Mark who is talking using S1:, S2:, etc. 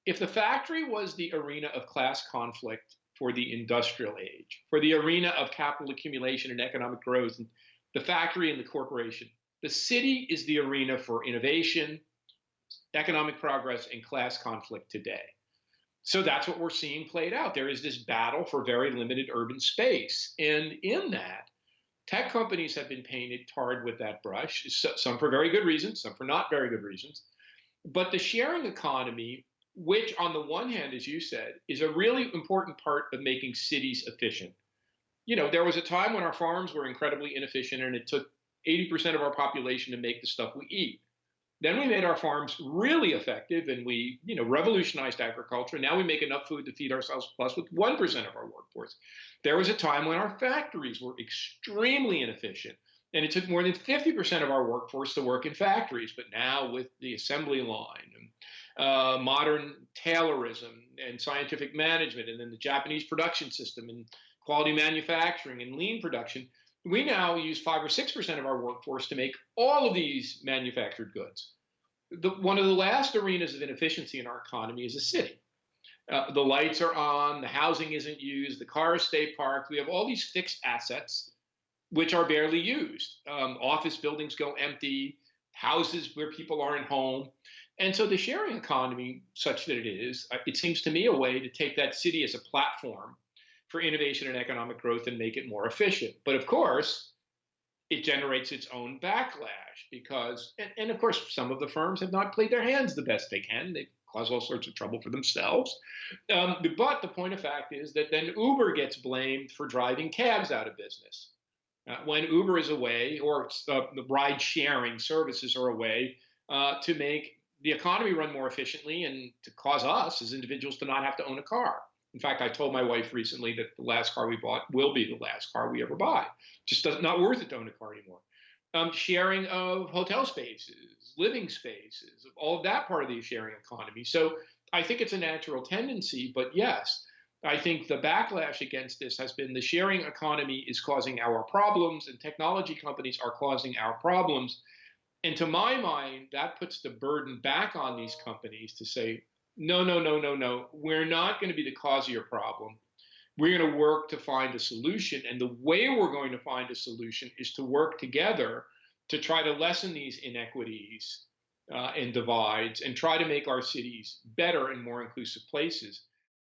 S1: if the factory was the arena of class conflict for the industrial age, for the arena of capital accumulation and economic growth, and the factory and the corporation, the city is the arena for innovation, economic progress, and class conflict today. So that's what we're seeing played out. There is this battle for very limited urban space. And in that, tech companies have been painted tarred with that brush, some for very good reasons, some for not very good reasons. But the sharing economy, which on the one hand, as you said, is a really important part of making cities efficient. There was a time when our farms were incredibly inefficient and it took 80% of our population to make the stuff we eat. Then we made our farms really effective and we, revolutionized agriculture. Now we make enough food to feed ourselves plus with 1% of our workforce. There was a time when our factories were extremely inefficient and it took more than 50% of our workforce to work in factories. But now with the assembly line and modern Taylorism and scientific management and then the Japanese production system and quality manufacturing and lean production, we now use 5 or 6% of our workforce to make all of these manufactured goods. One of the last arenas of inefficiency in our economy is a city. The lights are on, the housing isn't used, the cars stay parked. We have all these fixed assets which are barely used. Office buildings go empty, houses where people aren't home. And so the sharing economy, such that it is, it seems to me a way to take that city as a platform for innovation and economic growth and make it more efficient. But of course, it generates its own backlash because, and of course, some of the firms have not played their hands the best they can. They've caused all sorts of trouble for themselves. But the point of fact is that then Uber gets blamed for driving cabs out of business. When Uber is a way, or the ride sharing services are a way to make the economy run more efficiently and to cause us as individuals to not have to own a car. In fact, I told my wife recently that the last car we bought will be the last car we ever buy. Just not worth it to own a car anymore. Sharing of hotel spaces, living spaces, all of that part of the sharing economy. So I think it's a natural tendency, but yes, I think the backlash against this has been the sharing economy is causing our problems and technology companies are causing our problems. And to my mind, that puts the burden back on these companies to say, no, no, no, no, no. We're not going to be the cause of your problem. We're going to work to find a solution. And the way we're going to find a solution is to work together to try to lessen these inequities and divides and try to make our cities better and more inclusive places.